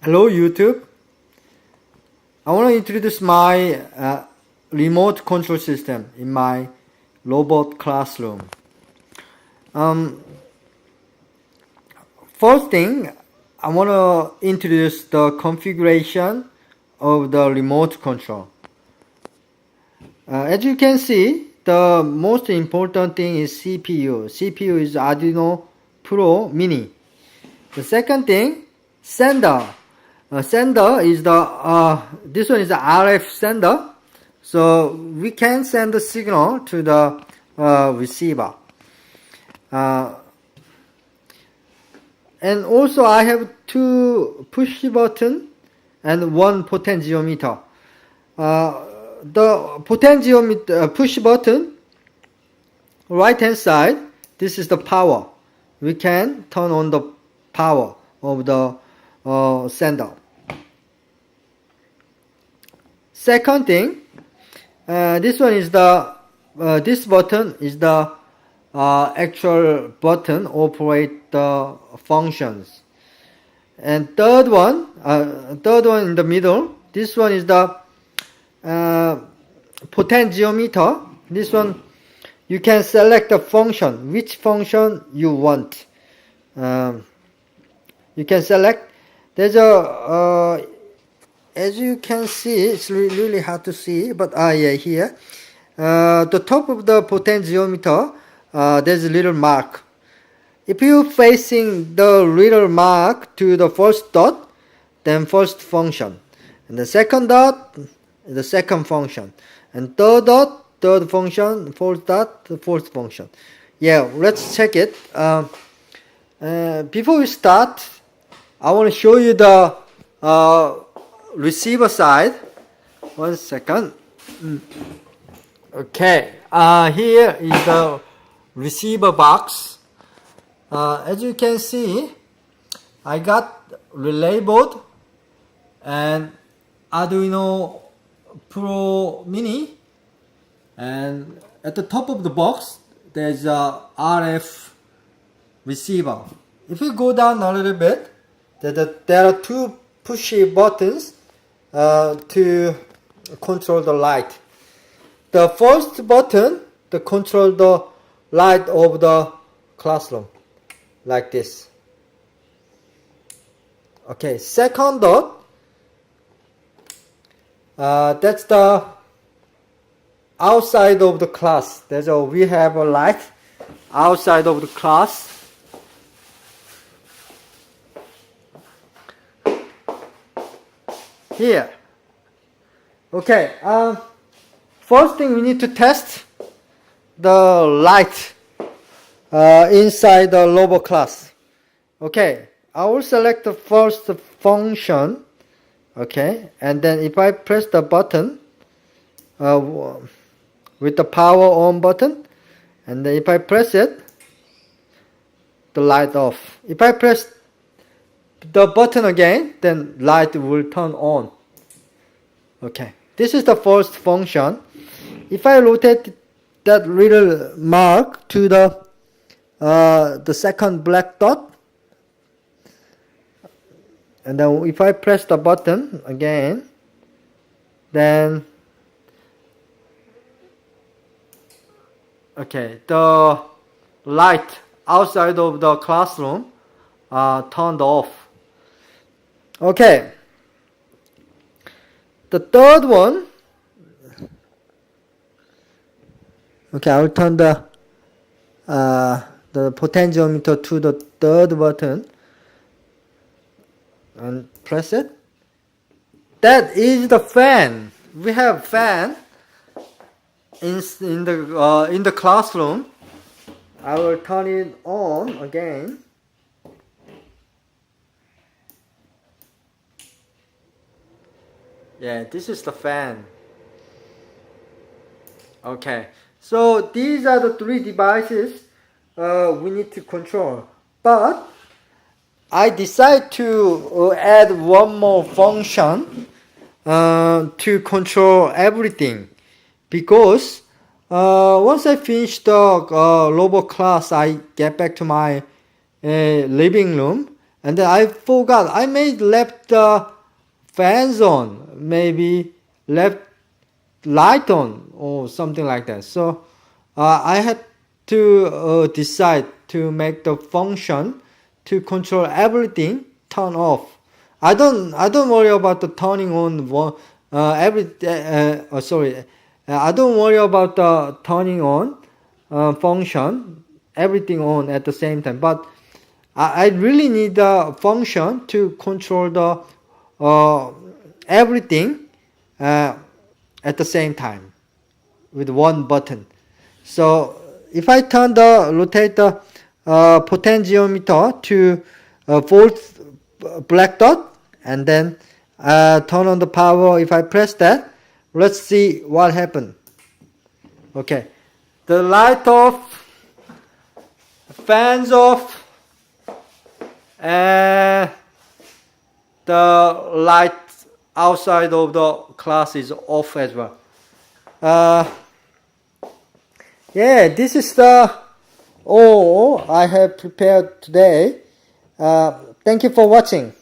Hello YouTube. I want to introduce my remote control system in my robot classroom. First thing, I want to introduce the configuration of the remote control. As you can see, the most important thing is CPU. CPU is Arduino Pro Mini. The second thing, sender. Sender is this one is the RF sender, so we can send the signal to the receiver. And also I have two push button and one potentiometer. The potentiometer push button, right hand side, this is the power. We can turn on the power of the sender. Second thing, this one is the this button is the actual button operate the functions. And third one in the middle, this one is the potentiometer. This one you can select the function, which function you want. You can select. There's a as you can see, it's really hard to see, but yeah, here the top of the potentiometer, there's a little mark. If you facing the little mark to the first dot, then first function, and the second dot, the second function, and third dot, third function, fourth dot, the fourth function. Yeah, let's check it. Before we start, I want to show you the receiver side. 1 second. Okay, here is the receiver box. As you can see, I got relay board and Arduino Pro Mini, and at the top of the box there's a RF receiver. If you go down a little bit, there are two pushy buttons to control the light. The first button to control the light of the classroom, like this. Okay, second dot, that's the outside of the class. We have a light outside of the class. Here. Okay, first thing we need to test the light inside the robot class. Okay, I will select the first function. Okay, and then if I press the button with the power on button, and then if I press it, the light off. If I press the button again, then light will turn on. Okay, this is the first function. If I rotate that little mark to the second black dot, and then if I press the button again, then okay, the light outside of the classroom turned off. Okay, the third one. Okay, I'll turn the potentiometer to the third button and press it. That is the fan. We have fan in the classroom. I will turn it on again. Yeah, this is the fan. Okay, so these are the three devices we need to control. But I decide to add one more function to control everything, because once I finish the robot class, I get back to my living room And then I forgot, I may left the fans on, maybe left light on or something like that. So I had to decide to make the function to control everything turn off. I don't worry about the turning on I don't worry about the turning on function, everything on at the same time. But I really need the function to control the everything at the same time with one button. So if I rotate the potentiometer to volt black dot and then turn on the power, if I press that, let's see what happened. Okay, the light off, fans off, and the light outside of the class is off as well. Yeah, this is all I have prepared today. Thank you for watching.